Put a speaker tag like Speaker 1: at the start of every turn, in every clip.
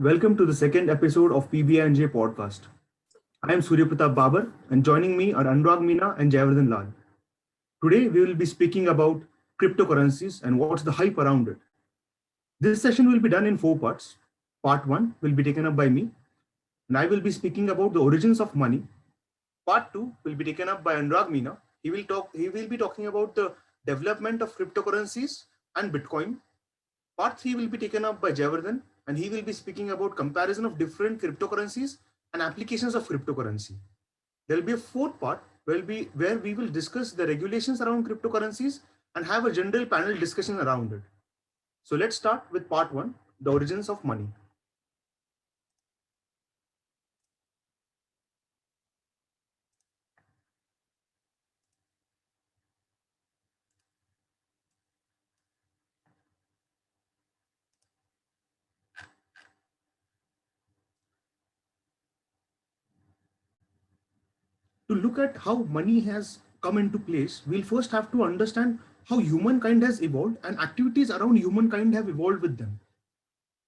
Speaker 1: Welcome to the second episode of PBI&J podcast. I am Surya Pratap Babar, and joining me are Anurag Meena and Jayavardhan Lal. Today, we will be speaking about cryptocurrencies and what's the hype around it. This session will be done in four parts. Part one will be taken up by me, and I will be speaking about the origins of money. Part two will be taken up by Anurag Meena. He will be talking about the development of cryptocurrencies and Bitcoin. Part 3 will be taken up by Jayavardhan, and he will be speaking about comparison of different cryptocurrencies and applications of cryptocurrency. There will be a fourth part where we will discuss the regulations around cryptocurrencies and have a general panel discussion around it. So let's start with part 1, the origins of money. To look at how money has come into place, we'll first have to understand how humankind has evolved and activities around humankind have evolved with them.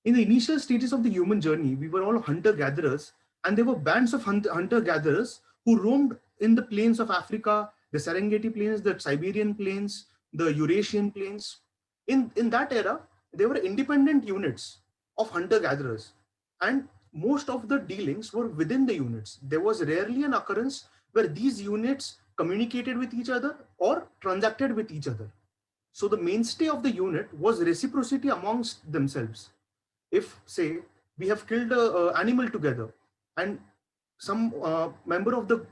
Speaker 1: In the initial stages of the human journey, we were all hunter gatherers, and there were bands of hunter gatherers who roamed in the plains of Africa, the Serengeti plains, the Siberian plains, the Eurasian plains. In that era, there were independent units of hunter gatherers, and most of the dealings were within the units. There was rarely an occurrence where these units communicated with each other or transacted with each other. So the mainstay of the unit was reciprocity amongst themselves. If, say, we have killed an animal together and some member of the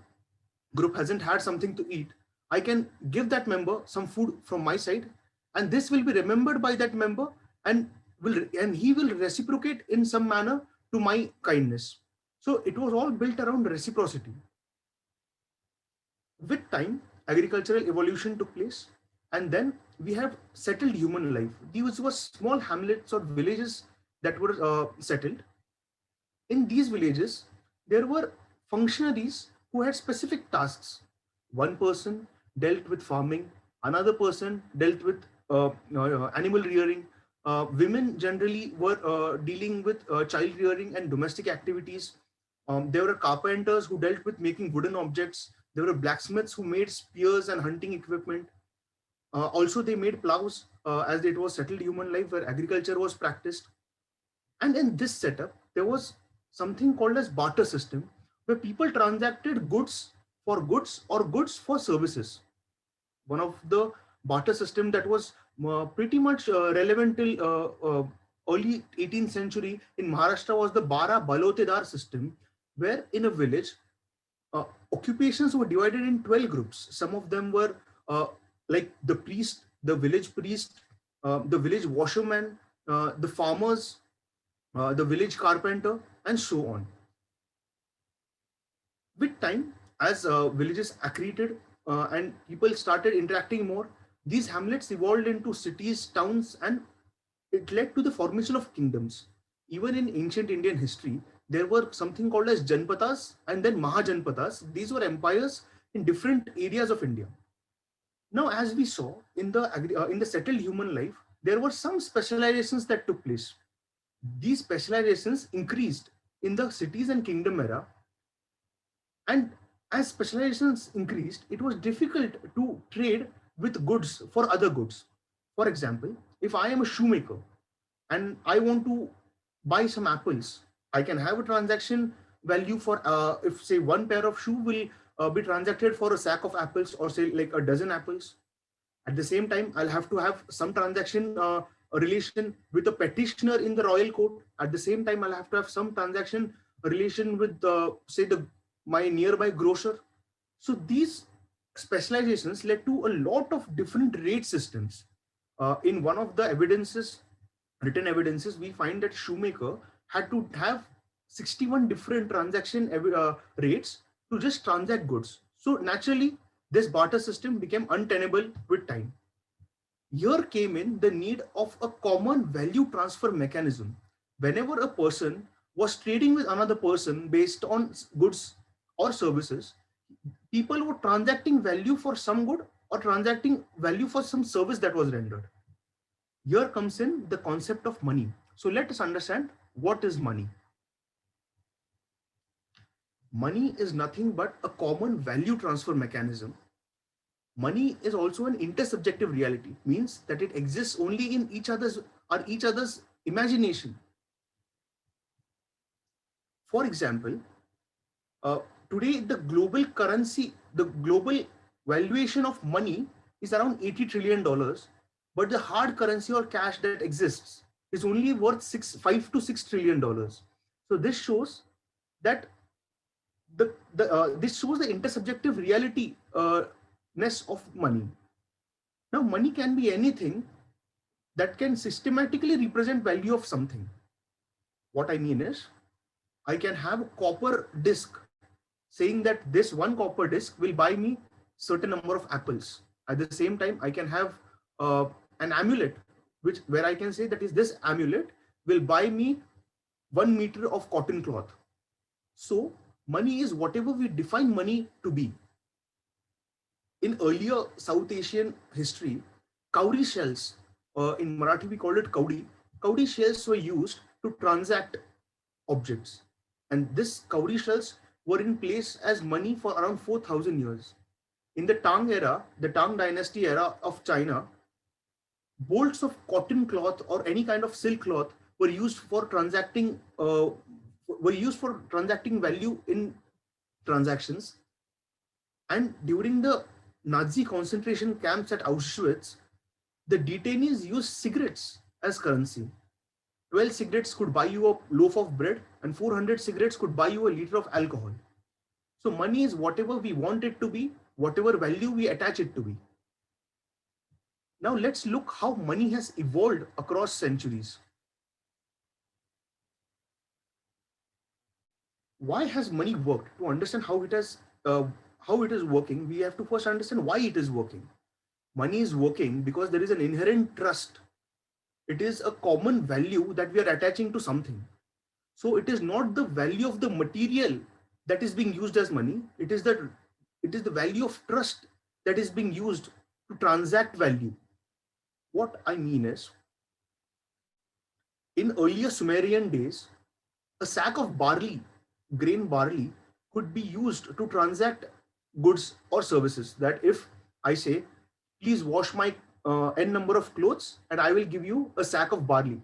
Speaker 1: group hasn't had something to eat, I can give that member some food from my side, and this will be remembered by that member, and he will reciprocate in some manner to my kindness. So it was all built around reciprocity. With time, agricultural evolution took place, and then we have settled human life. These were small hamlets or villages that were settled. In these villages, there were functionaries who had specific tasks. One person dealt with farming, another person dealt with animal rearing. Women generally were dealing with child rearing and domestic activities. There were carpenters who dealt with making wooden objects. There were blacksmiths who made spears and hunting equipment. Also, they made plows as it was settled human life where agriculture was practiced. And in this setup, there was something called as barter system, where people transacted goods for goods or goods for services. One of the barter system that was pretty much relevant till early 18th century in Maharashtra was the Bara Balotedar system, where in a village, occupations were divided in 12 groups. Some of them were like the priest, the village priest, the village washerman, the farmers, the village carpenter, and so on. With time, as villages accreted and people started interacting more, these hamlets evolved into cities, towns, and it led to the formation of kingdoms. Even in ancient Indian history, there were something called as Janpatas and then Mahajanpatas. These were empires in different areas of India. Now, as we saw in the settled human life, there were some specializations that took place. These specializations increased in the cities and kingdom era, and as specializations increased, it was difficult to trade with goods for other goods. For example, if I am a shoemaker and I want to buy some apples, I can have a transaction value for if say one pair of shoe will be transacted for a sack of apples or say like a dozen apples. At the same time, I'll have to have some transaction a relation with a petitioner in the royal court. At the same time, I'll have to have some transaction a relation with say my nearby grocer. So these specializations led to a lot of different rate systems. In one of the written evidences, we find that shoemaker had to have 61 different transaction rates to just transact goods. So naturally, this barter system became untenable with time. Here came in the need of a common value transfer mechanism. Whenever a person was trading with another person based on goods or services, people were transacting value for some good or transacting value for some service that was rendered. Here comes in the concept of money. So let us understand what is money? Money is nothing but a common value transfer mechanism. Money is also an intersubjective reality, means that it exists only in each other's imagination. For example, uh, today the global valuation of money is around $80 trillion, but the hard currency or cash that exists is only worth 5 to 6 trillion dollars. So this shows that this shows the intersubjective reality ness of money. Now, money can be anything that can systematically represent value of something. What I mean is, I can have a copper disc saying that this one copper disc will buy me certain number of apples. At the same time, I can have an amulet, which where I can say that is this amulet will buy me 1 meter of cotton cloth. So money is whatever we define money to be. In earlier South Asian history, cowrie shells, in Marathi we called it kaudi. Kaudi shells were used to transact objects, and this cowrie shells were in place as money for around 4,000 years. In the Tang era, the Tang dynasty era of China, bolts of cotton cloth or any kind of silk cloth were used for transacting value in transactions. And during the Nazi concentration camps at Auschwitz, the detainees used cigarettes as currency. 12 cigarettes could buy you a loaf of bread, and 400 cigarettes could buy you a liter of alcohol. So money is whatever we want it to be, whatever value we attach it to be. Now let's look how money has evolved across centuries. Why has money worked? To understand how it is working, we have to first understand why it is working. Money is working because there is an inherent trust. It is a common value that we are attaching to something. So it is not the value of the material that is being used as money. It is the value of trust that is being used to transact value. What I mean is, in earlier Sumerian days, a sack of barley, grain barley, could be used to transact goods or services. That if I say, please wash my n number of clothes and I will give you a sack of barley.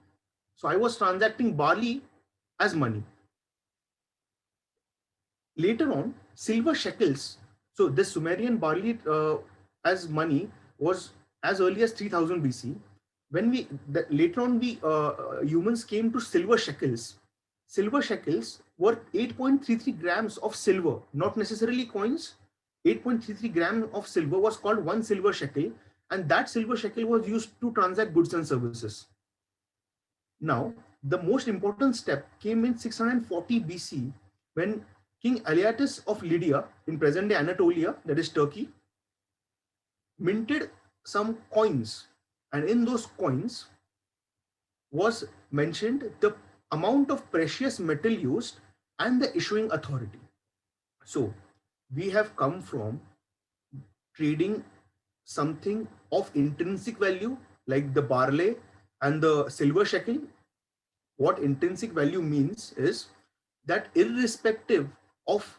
Speaker 1: So I was transacting barley as money. Later on, silver shekels. So this Sumerian barley as money was as early as 3000 BC. When later on we humans came to silver shekels. Silver shekels were 8.33 grams of silver, not necessarily coins. 8.33 grams of silver was called one silver shekel, and that silver shekel was used to transact goods and services. Now, the most important step came in 640 BC when King Alyattes of Lydia, in present day Anatolia, that is Turkey, minted some coins, and in those coins was mentioned the amount of precious metal used and the issuing authority. So we have come from trading something of intrinsic value like the barley and the silver shekel. What intrinsic value means is that of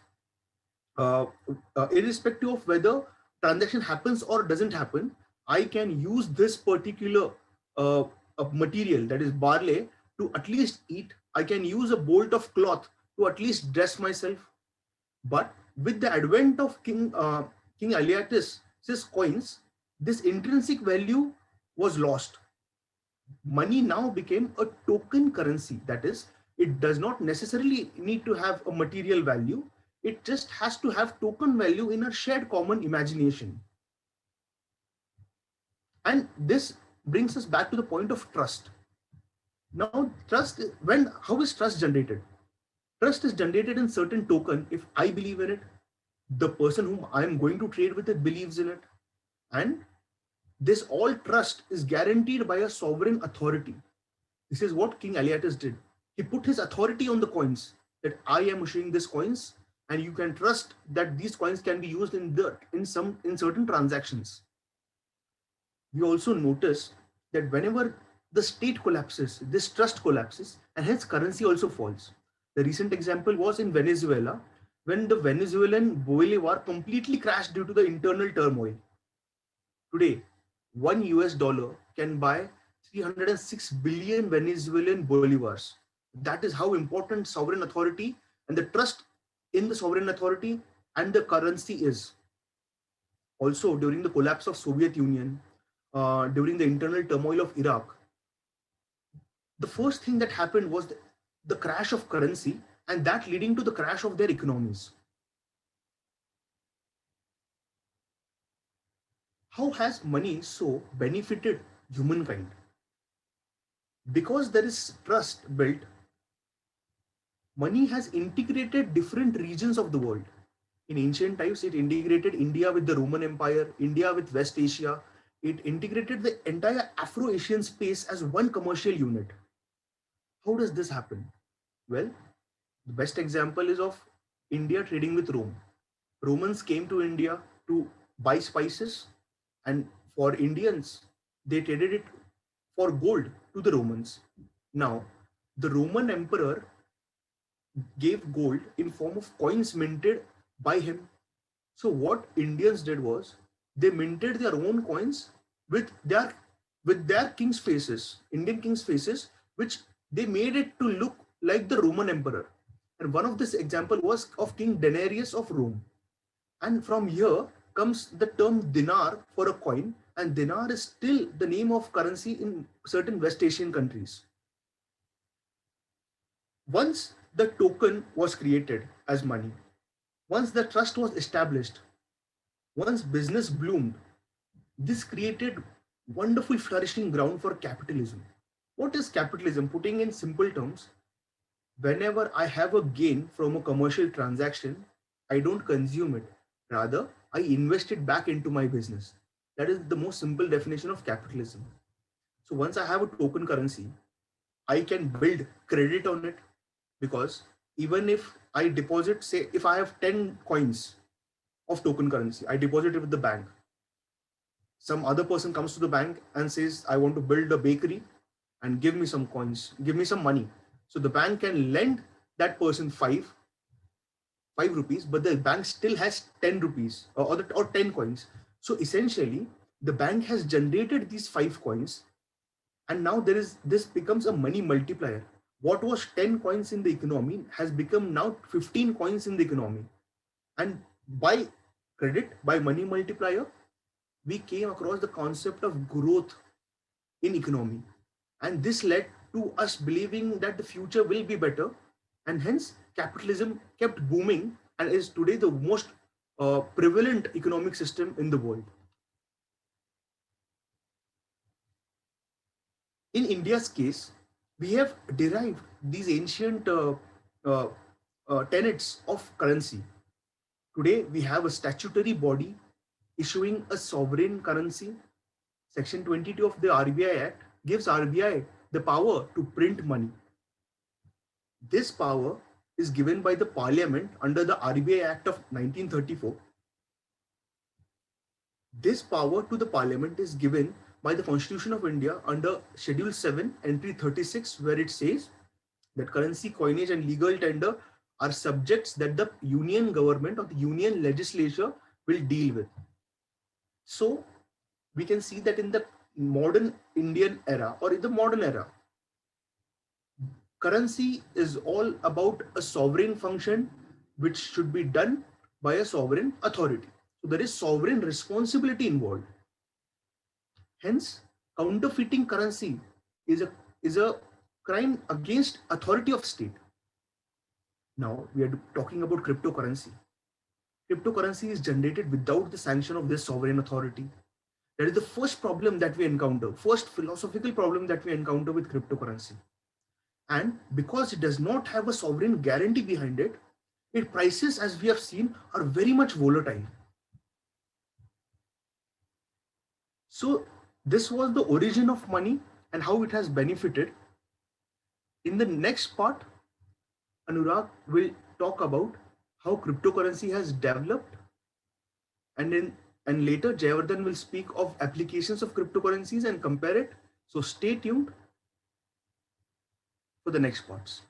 Speaker 1: irrespective of whether transaction happens or doesn't happen, I can use this particular material, that is barley, to at least eat. I can use a bolt of cloth to at least dress myself. But with the advent of King Alyattes' coins, this intrinsic value was lost. Money now became a token currency. That is, it does not necessarily need to have a material value. It just has to have token value in a shared common imagination. And this brings us back to the point of trust. Now, how is trust generated? Trust is generated in certain token. If I believe in it, the person whom I am going to trade with it believes in it. And this all trust is guaranteed by a sovereign authority. This is what King Alyattes did. He put his authority on the coins, that I am issuing these coins, and you can trust that these coins can be used in certain transactions. We also notice that whenever the state collapses, this trust collapses, and hence currency also falls. The recent example was in Venezuela, when the Venezuelan bolivar completely crashed due to the internal turmoil. Today, one US dollar can buy 306 billion Venezuelan bolivars. That is how important sovereign authority and the trust in the sovereign authority and the currency is. Also, during the collapse of Soviet Union, during the internal turmoil of Iraq, the first thing that happened was the crash of currency, and that leading to the crash of their economies. How has money so benefited humankind? Because there is trust built, money has integrated different regions of the world. In ancient times, it integrated India with the Roman Empire, India with West Asia. It integrated the entire Afro-Asian space as one commercial unit. How does this happen? Well, the best example is of India trading with Rome. Romans came to India to buy spices, and for Indians, they traded it for gold to the Romans. Now, the Roman emperor gave gold in form of coins minted by him. So what Indians did was they minted their own coins with their king's faces, Indian king's faces, which they made it to look like the Roman emperor. And one of this example was of King Denarius of Rome. And from here comes the term dinar for a coin, and dinar is still the name of currency in certain West Asian countries. Once the token was created as money, once the trust was established, once business bloomed, this created wonderful flourishing ground for capitalism. What is capitalism? Putting in simple terms, whenever I have a gain from a commercial transaction, I don't consume it. Rather, I invest it back into my business. That is the most simple definition of capitalism. So once I have a token currency, I can build credit on it, because even if I deposit, say, if I have 10 coins of token currency, I deposit it with the bank. Some other person comes to the bank and says, I want to build a bakery and give me some coins, give me some money. So the bank can lend that person five rupees, but the bank still has 10 rupees or 10 coins. So essentially, the bank has generated these 5 coins, and now this becomes a money multiplier. What was 10 coins in the economy has become now 15 coins in the economy. And by credit, by money multiplier, we came across the concept of growth in economy. And this led to us believing that the future will be better. And hence, capitalism kept booming and is today the most prevalent economic system in the world. In India's case, we have derived these ancient uh, tenets of currency. Today, we have a statutory body issuing a sovereign currency. Section 22 of the RBI Act gives RBI the power to print money. This power is given by the Parliament under the RBI Act of 1934. This power to the Parliament is given by the Constitution of India under Schedule 7, Entry 36, where it says that currency, coinage, and legal tender are subjects that the union government or the union legislature will deal with. So we can see that in the modern Indian era or in the modern era, currency is all about a sovereign function which should be done by a sovereign authority. So there is sovereign responsibility involved. Hence, counterfeiting currency is a crime against authority of state. Now we are talking about cryptocurrency. Cryptocurrency is generated without the sanction of this sovereign authority. That is the first problem that we encounter, first philosophical problem that we encounter with cryptocurrency. And because it does not have a sovereign guarantee behind it, its prices, as we have seen, are very much volatile. So this was the origin of money and how it has benefited. In the next part, Anurag will talk about how cryptocurrency has developed, and later Jayavardhan will speak of applications of cryptocurrencies and compare it. So stay tuned for the next parts.